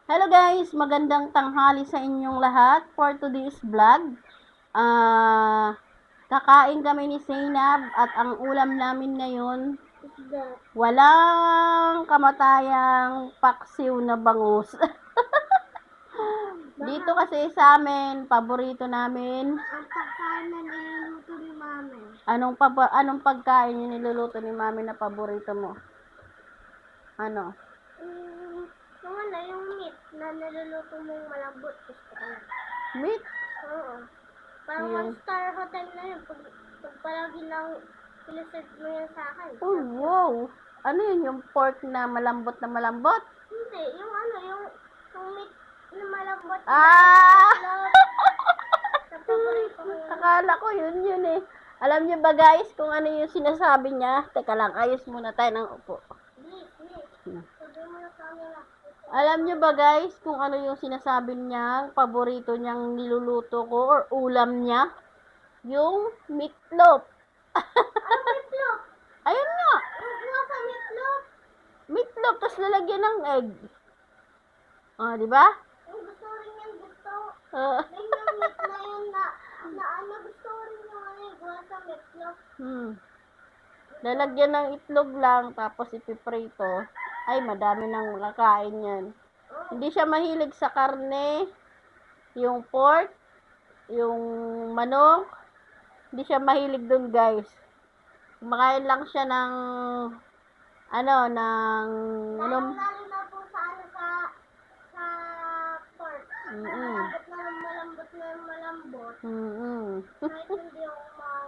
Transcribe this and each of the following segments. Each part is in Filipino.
Hello guys, magandang tanghali sa inyong lahat for today's vlog. Kakain kami ni Zainab at ang ulam namin ngayon, walang kamatayang paksiw na bangus. Dito kasi sa amin, paborito namin. Ang pagkain na niluluto ni Mami. Anong pagkain yung niluluto ni Mami na paborito mo? Ano? Yung meat na niluluto mong malambot. Gusto ko yan. Meat? Oo. Parang Yun. 1-star hotel na yun. Pag palagi lang pinaserve mo yan sa akin. Oh, wow! Ano yun, yung pork na malambot na malambot? Hindi, yung meat na malambot. Ah! Sa paborito ko yun. Akala ko yun eh. Alam niyo ba guys kung ano yung sinasabi niya? Teka lang, ayos muna tayo ng upo. Sabi mo na camera. Alam niyo ba guys kung ano yung sinasabi niya, paborito niyang niluluto ko or ulam niya? Yung meatloaf. Ano meatloaf? Ayun nga, Yung gawa sa meatloaf. meatloaf tapos lalagyan ng egg. Ah, di ba? Yung gusto rin yung gusto. Ah, Yung meat na yun na ano gusto rin yung yung gawa sa meatloaf. Lalagyan ng itlog lang tapos ipiprito. Ay, madami nang makakain yan. Hindi siya mahilig sa karne, yung pork, yung manok. Hindi siya mahilig dun guys. Kumakain lang siya ng Lalo na po sa pork. Malambot na malambot. Kahit hindi ako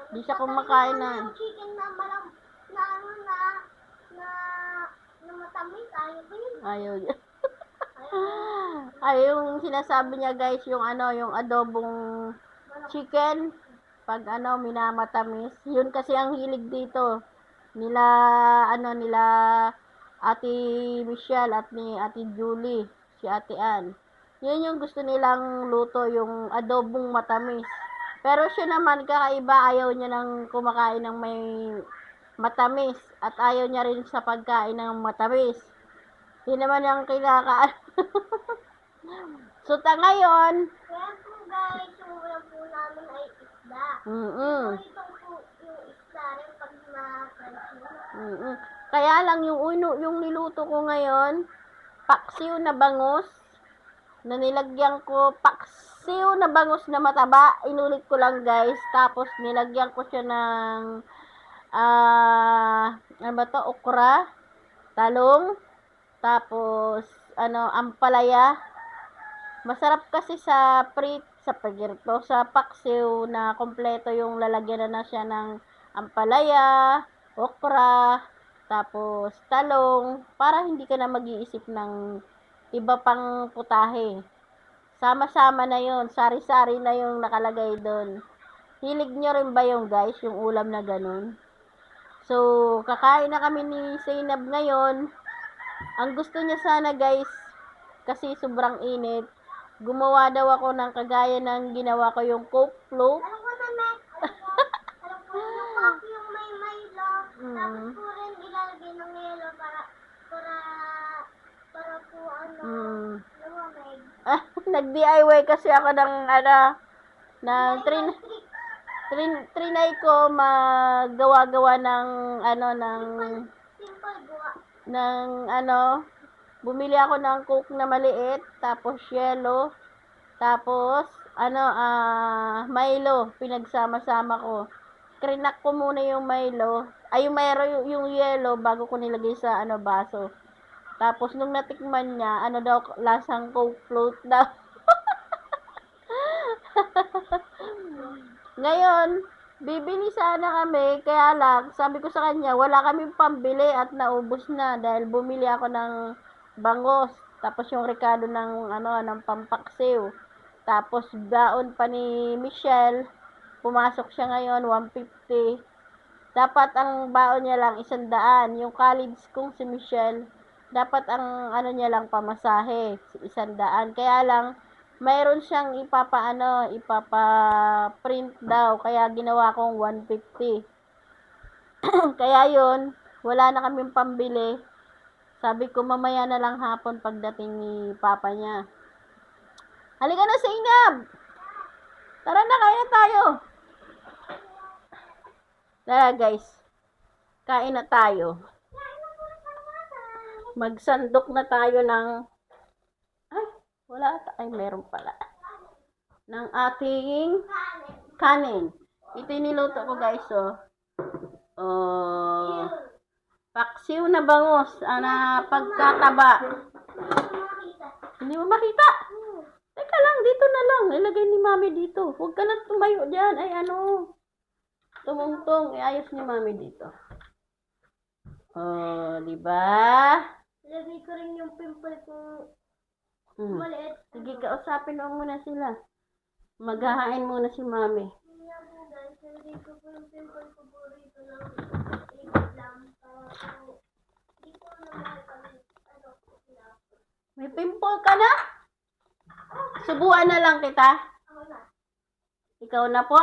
Hindi siya kumakain na. Yung chicken na malambot na na matamis, ayaw ko yun. Ayaw niya. Ay, yung sinasabi niya guys, yung yung adobong chicken, pag minamatamis, yun kasi ang hilig dito. Nila, nila Ate Michelle at ni Ate Julie, si Ate Ann. Yun yung gusto nilang luto, yung adobong matamis. Pero siya naman, kakaiba, ayaw niya nang kumakain ng may matamis. At ayaw niya rin sa pagkain ng matamis. Yun naman yung kinakain. So, ngayon, Kaya po guys, yung ulam po namin ay isda. Ito po yung isda rin pag ma-crunchy. Kaya lang yung niluto ko ngayon, paksiw na bangus, na nilagyan ko, paksiw na bangus na mataba, inulit ko lang guys, tapos nilagyan ko siya ng, ano ba to, okra, talong, tapos, ampalaya. Masarap kasi sa pagirto, sa paksiw na kompleto yung lalagyan na siya ng ampalaya, okra, tapos talong, para hindi ka na mag-iisip ng iba pang putahe. Sama-sama na yon, sari-sari na yung nakalagay doon. Hilig nyo rin ba yung guys, yung ulam na ganun? So, kakain na kami ni Zainab ngayon. Ang gusto niya sana guys, kasi sobrang init, gumawa daw ako ng kagaya ng ginawa ko yung Coke float. Alam ko na, Mac. Alam ko yung coffee yung may Milo. Tapos po rin ilalagay ng yelo para po lumamig. Nag-DIY kasi ako ng trinay ko magawa-gawa ng Simple gawa. ng bumili ako ng Coke na maliit, tapos yelo, tapos Milo, pinagsama-sama ko. Krinak ko muna yung Milo, yung yelo bago ko nilagay sa baso. Tapos nung natikman niya, daw lasang Coke float daw. Ngayon, bibili sana kami, kaya lang, sabi ko sa kanya, wala kaming pambili at naubos na dahil bumili ako ng bangos, tapos yung rekado ng pampaksiw. Tapos baon pa ni Michelle, pumasok siya ngayon, 150. Dapat ang baon niya lang 100. Yung college kong si Michelle, dapat ang niya lang pamasahe, 100. Kaya lang, mayroon siyang ipapa-print daw, kaya ginawa kong 150. Kaya yun, wala na kaming pambili. Sabi ko mamaya na lang hapon pagdating ni papa niya. Halika na, Zainab! Tara na, kaya tayo. Tara guys, kain na tayo. Magsandok na tayo ng... Ay, wala ata. Ay, meron pala. Ng ating kanin. Ito yung niluto ko guys, oh. Oh, paksiw na bangus, na pagkataba. Hindi mo makita? Teka lang, dito na lang. Ilagay ni mami dito. Huwag ka na tumayo dyan. Ay, ano. Tumungtong. Iayos ni mami dito. Oh, di ba? Lagay ko rin yung pimple ko maliit. Sige, kausapin mo muna sila. Maghahain muna si mami. Kaya po guys, lagay ko po yung pimple ko po rito ng ikot lang. Hindi ko naman kami May pimple ka na? Subuan na lang kita. ako na. Ikaw na po.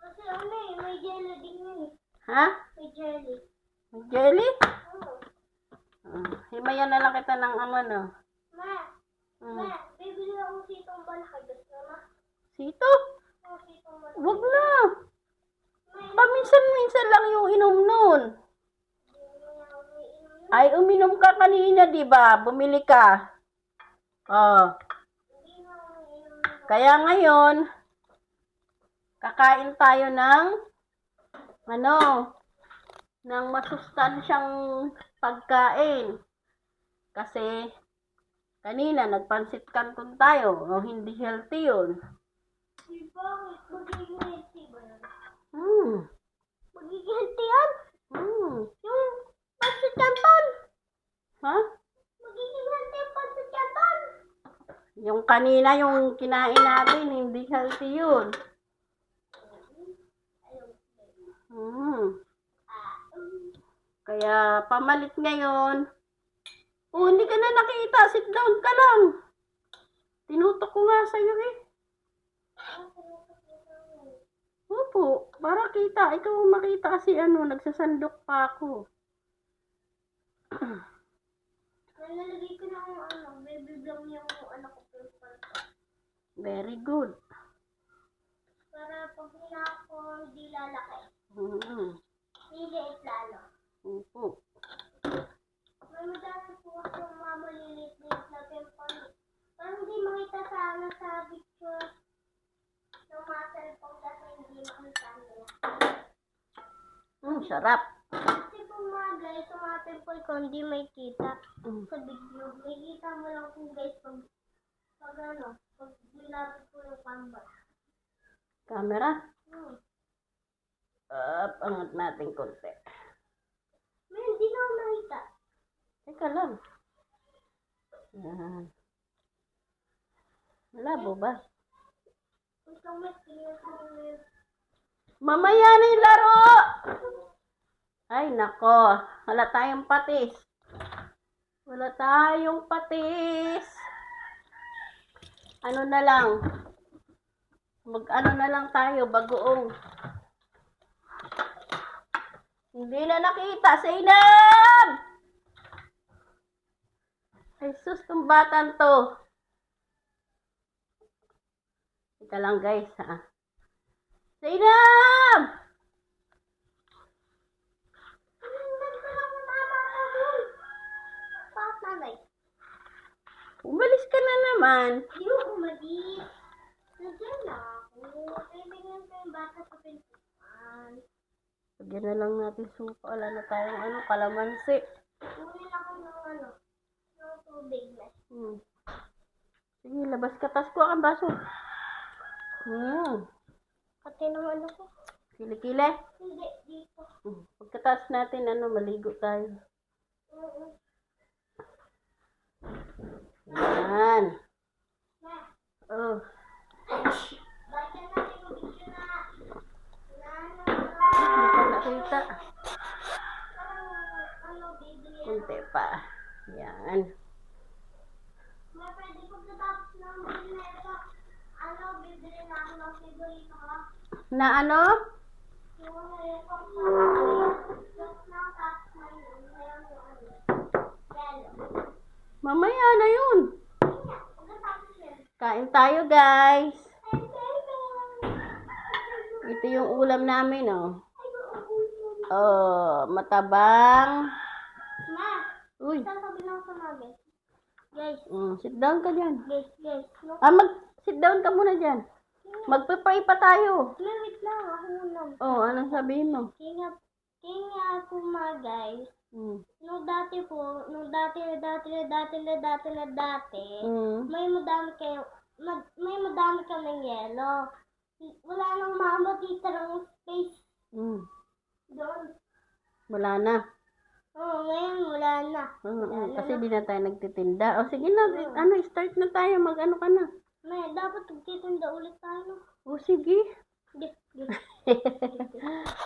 Kasi ano eh, may jelly din yun eh. Ha? May jelly. Jelly? Oo. Himayan na lang kita ng ano. Ma, bibili akong sitong malaki. Gusto mo? Sito? Yung sitong malaki. Wag na. Paminsan-minsan lang yung inom nun. Ay, uminom ka kanina, di ba? Bumili ka. Oh. Kaya ngayon, kakain tayo ng ng masustansyang pagkain. Kasi, kanina, nagpansit canton tayo. O, hindi healthy yun. Bakit? Magiging healthy ba yun? Magiging healthy yan? Yung pancit canton? Ha? Magiging healthy yung pancit canton? Yung kanina, yung kinain natin, hindi healthy yun. Kaya, pamalit ngayon. Oh, hindi ka na nakita. Sit down ka lang. Tinutok ko nga sa'yo eh. Opo, para kita. Ikaw ang makita kasi nagsasandok pa ako. Nalalagay ko ng baby bloom yung anak ko pimple ko. Very good. Para pag hina ko, hindi lalaki. Mm-hmm. Lalo. Opo. May madami po akong mga maliliit na pimple. Parang hindi makita sana sa picture ng mga cellphone kasi hindi makita nila. Sarap. Kasi po mga guys, sa mga pimple ko hindi may kita sa video. May kita mo lang po guys pag nilapit po yung camera. Camera? Angat natin konti. May hindi na ako nakita. Teka lang. Yan. Malabo ba? Isang mas tingnan. Mamaya na yung laro! Ay, nako. Wala tayong patis. Wala tayong patis. Ano na lang? Mag-ano na lang tayo, bagoong. Hindi na nakita. Zainab! Ay, sus, tong batan to. Ika lang, guys, ha? Zainab! Umalis ka na naman. Hindi mo umalis. Nandiyan na ako. Kailangan ko yung bata sa pintuan. Lagyan na lang natin suka. Wala na tayong kalamansi. Kunin ako ng tubig na. Sige, labas ka. Tas ko ang baso. Pati ng ko. Kili-kili. Hindi, dito. Pagkataas natin, maligo tayo. Yan. Oh. Bakit natin yung video na Hindi pa nakita. bibili. Kunti pa. Yan. Pwede pagkatapos ng bibili na ito, bibili na ako ng favorito ko. Na ano? Yung tapos na Mamaya na yun. Pagkatapos yan. Kain tayo, guys. Ay, baby. Ito yung ulam namin, oh. Ay, gusto. Oh, matabang. Ma, Uy, sasabihin ako sa mga guys. Guys, sit down ka dyan. guys. No? Sit down ka muna dyan. Magpe-pray pa tayo. Wait lang, ako muna. Oh, anong sabihin mo? Kaya ako mga guys, Mm. nung dati, Mm. may madami kaming yelo. Wala nang mama dito ng space Mm. doon. Wala na. Oo, ngayon wala na. Kasi di na tayo nagtitinda. O sige na, start na tayo. Mag-ano ka na. May, dapat magtitinda ulit tayo. O sige. Git.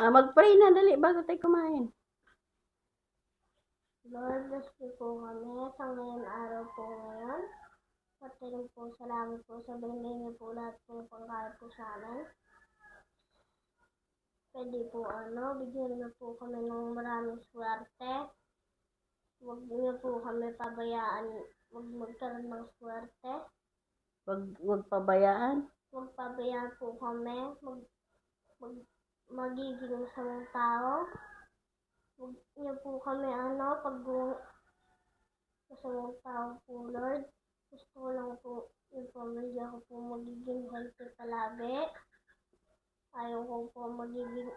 Mag-pray na, dali, bago tayo kumain. Lord, bless niyo po kami sa ngayon araw po ngayon. Patuloy po, salamat po sa binigay niyo po lahat po ng pangkaya po sa amin. Pwede po bigyan niyo po kami ng maraming swerte. Huwag niyo po kami pabayaan, huwag magkaroon ng swerte. Wag pabayaan. Huwag pabayaan po kami, magiging masamang tao. Huwag niyo po kami pag masamang tao po, Lord. Gusto ko lang po yung pamilya ko po magiging healthy palagi. Ayaw ko po magiging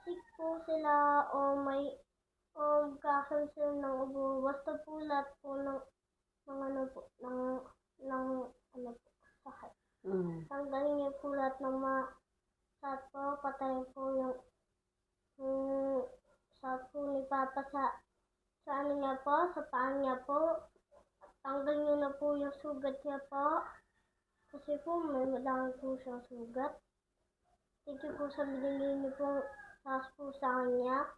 sick po sila o magkakaroon sila ng ubo. Basta po lahat po ng sakit. Tanggalin niyo po lahat ng sakit po. Patayin po yung sakit po ni Papa sa ano niya po, sa paan niya po. Tanggal niyo na po yung sugat niya po. Kasi po may madami po siyang sugat. Thank you po sa binigay niyo po sa kanya.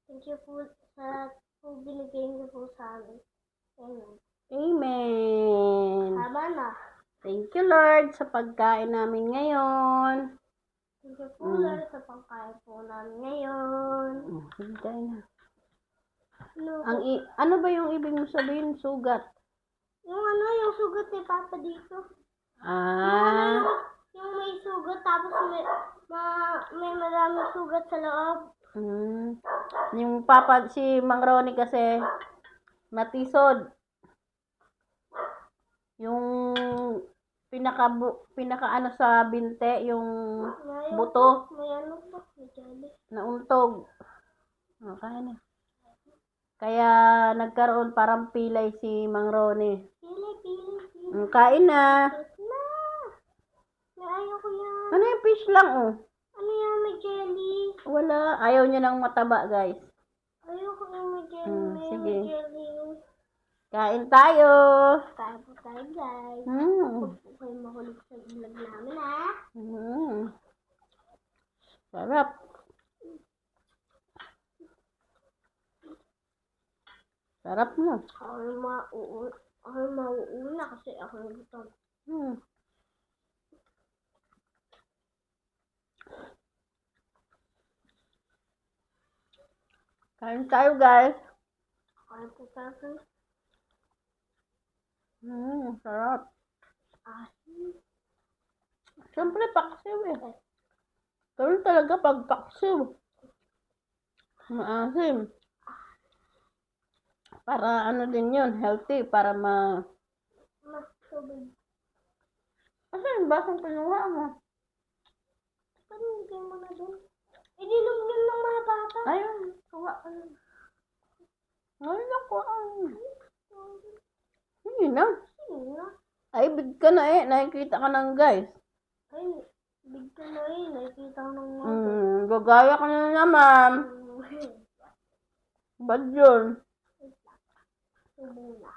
Thank you po sa binigay niyo po sa amin. Amen. Amen. Tama na. Thank you, Lord, sa pagkain namin ngayon. Thank you po, Lord, sa pangkain po namin ngayon. Sige tayo na. No, Ano ba yung ibig mo sabihin, sugat? yung sugat ni Papa dito. Yung may sugat, tapos may maraming sugat sa loob. Yung papa, si Mang Ronnie kasi, natisod. Yung pinaka ano sa binte, yung buto, May po, may jelly. nauntog. Kaya na. Kaya nagkaroon parang pilay si Mang Ronnie. Pili. Kain na. Na! Ayoko yan. Ano yung fish lang, oh? Ano yan, may jelly? Wala. Ayaw niya ng mataba, guys. Ayoko yung may jelly. Sige. May jelly. Kain tayo. Kain po tayo, guys. Mm. Huwag po kayo mahulog sa ilag namin, ha? Sarap. Sarap na. Ako mauuna kasi ako nagutom. Kain tayo, guys. Kain po tayo. Sarap. Asin. Siyempre, paksiw eh. Pero talaga pag paksiw. Maasim. Para ano din yun, healthy. Para Mas tubig. Kasi yung basang pinuha mo. Paano nilagay mo na doon? Ininom yun ng mga bata. Ayun, kuha ka na. Ayun na, kuha. Hindi na. Hindi na. Ay, big ka na eh. Nakikita ka ng guys. Ay, big ka na eh. Nakikita ko ng mga. Gagaya ka na naman. Ba't yun? Muna.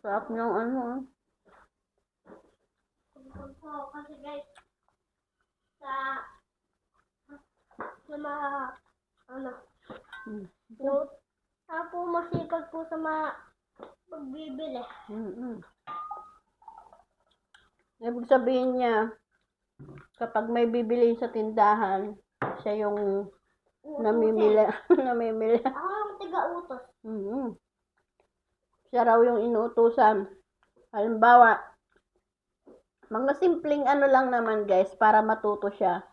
Sarap ng ano ah. Kasi guys, sa mga note, ako masipag po sa mga pagbibili. Ibig sabihin niya, kapag may bibili sa tindahan, siya yung Uutusin. namimili. namimili. Ako yung tiga-utos. Mhm. Siya raw yung inuutusan. Halimbawa, mga simpleng ano lang naman guys, para matuto siya.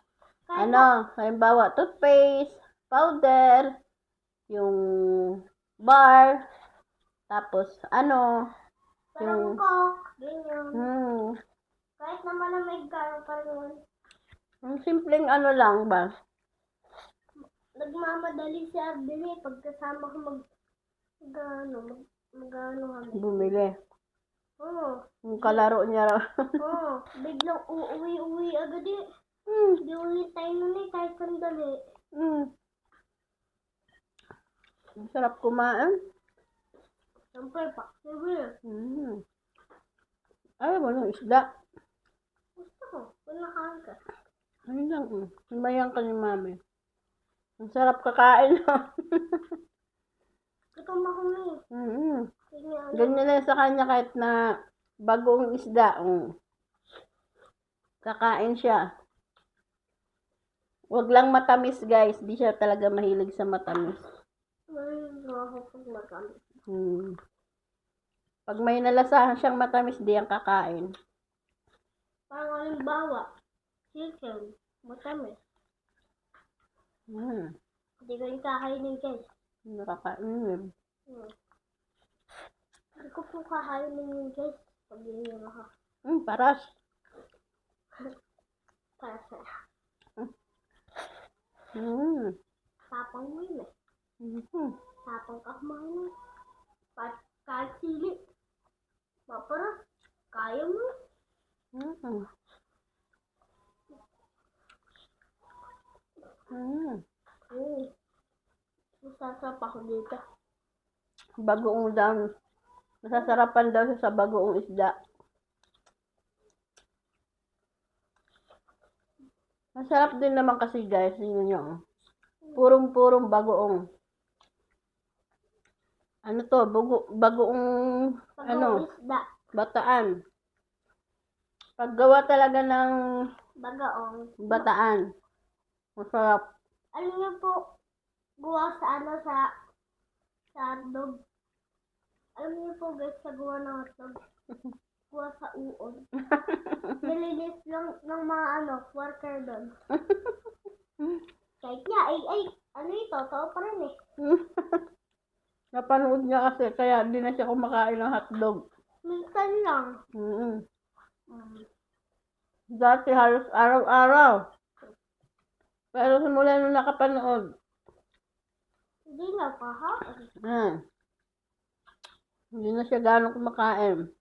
Kahit Halimbawa, toothpaste, powder, yung bar, tapos parang coke, ganyan. hmm, Kahit naman na may garo pa rin. yung simpleng ano lang ba? Nagmamadali si Arden eh. Pagkasama ko mag-ano kami. Bumili. Oo. Yung kalaro niya raw. Oo. Biglang uuwi agad eh. Hmm, Di ulit tayo nun eh. Kahit sandali. hmm. Ang sarap kumain. Siyempre, paksibil. Hmm. Ayaw mo ng isda. Gusto ko. Kung nakain ka. Ayun lang. Sumayan ka ni mami. Ang sarap kakain. Gutom ako na eh. Mm. Ganyan. Ganyan lang sa kanya kahit na bagong isda. Kakain siya. Huwag lang matamis guys. Di siya talaga mahilig sa matamis. Ngayon ako pag magalit. Pag may nalasahan siyang matamis, di ang kakain. Parang halimbawa, chicken, matamis. Hindi ko yung kakainin guys. Nakakain. Hindi ko po kakainin yun guys. Pag yun ako. Paras. Para sa tapang mo yun eh. Tapang ka kumain. Kahit sili. Maparas. Kaya mo. Masasarap ako dito. Bagoong daw. Nasasarapan daw siya sa bagoong isda. Masarap din naman kasi guys. Yun yung purong-purong bagoong. Ano to? Bagoong Isda. bataan. Paggawa talaga ng Bagaong. bataan. Masarap. Alam niyo po, gawa sa hotdog. Alam niyo po guys, sa gawa ng hotdog. Gawa sa uod. Nilinis lang ng mga worker doon. Kahit niya, ano ito? Totoo pa rin eh. Napanood niya kasi, kaya hindi na siya kumakain ng hotdog. Minsan lang. Dati halos araw-araw. Pero simula nung nakapanood, Hindi na pa ha? hindi na siya gano'ng kumakain.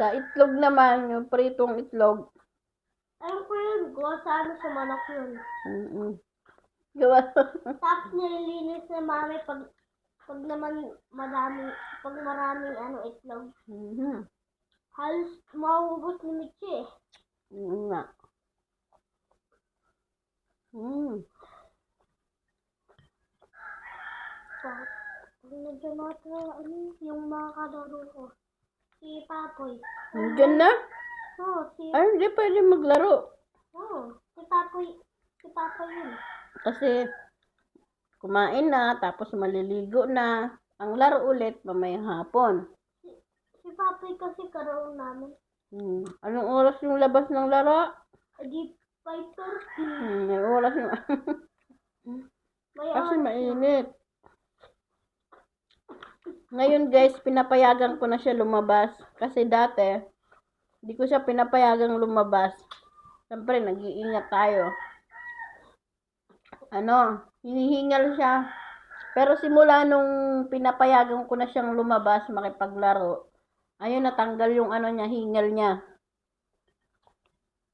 Sa itlog naman, yung pritong itlog. Alam ko yun, gawa sa sa manok yun. Gawa. Tapos nililinis na mami pag naman maraming itlog. Halos mauubos ni Michi eh. Nga. Pag nandiyan yung mga kalaro ko. Si Papoy. Nandiyan na? Ay, hindi pwede maglaro. Si Papoy yun. Kasi, kumain na, tapos maliligo na. Ang laro ulit, mamayang hapon. Si Papoy kasi karoon namin. Anong oras yung labas ng laro? Di 5:30. May oras yung... Kasi mainit. Ngayon guys, pinapayagan ko na siya lumabas. Kasi dati, hindi ko siya pinapayagang lumabas. Siyempre, nag-iingat tayo. Hinihingal siya. Pero simula nung pinapayagan ko na siyang lumabas, makipaglaro, ayun, natanggal yung hingal niya.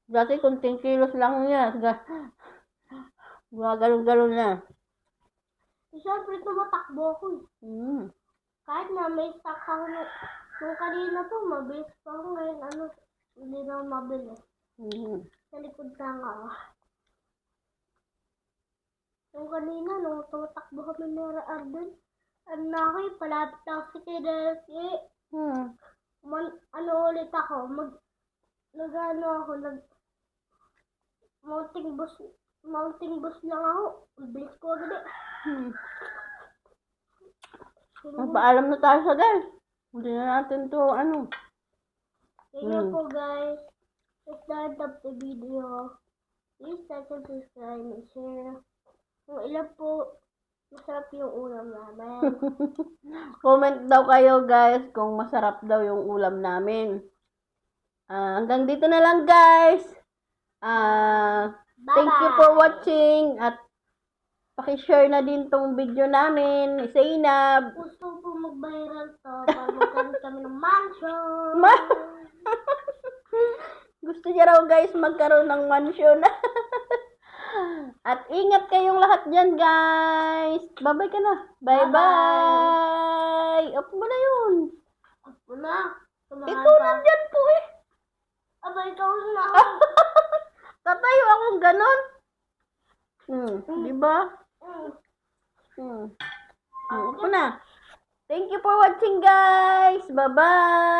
Dati, kunting kilos lang niya. Gumagalo-galo na. Siyempre, tumatakbo ko eh. Kahit na may stock ako nung kanina po, mabilis pa ako ngayon, hindi na mabilis. Sa likod na nga ako. Nung kanina, nung tumatakbo kami ni Arden, palapit ako si Kidesi. Ulit ako, mountain bus lang ako. Bilis ko agad eh. Magpaalam na tayo sa guys. Hindi na natin to, ano. Thank you po guys. To start up the video. Please like and subscribe and share. Kung ilan po, masarap yung ulam namin. Comment daw kayo guys kung masarap daw yung ulam namin. Hanggang dito na lang guys. Thank you for watching at paki-share na din tong video namin ni Zainab. Gusto po mag-viral to para magkaroon kami ng mansion. Gusto niya raw guys magkaroon ng mansion. At ingat kayong lahat dyan guys. Bye-bye ka na. Bye-bye. Up mo na yun. Ako na. Ikaw nandyan po eh. Aba, ikaw na. Tatayo akong ganon. Diba? Upo na. Thank you for watching guys. Bye-bye.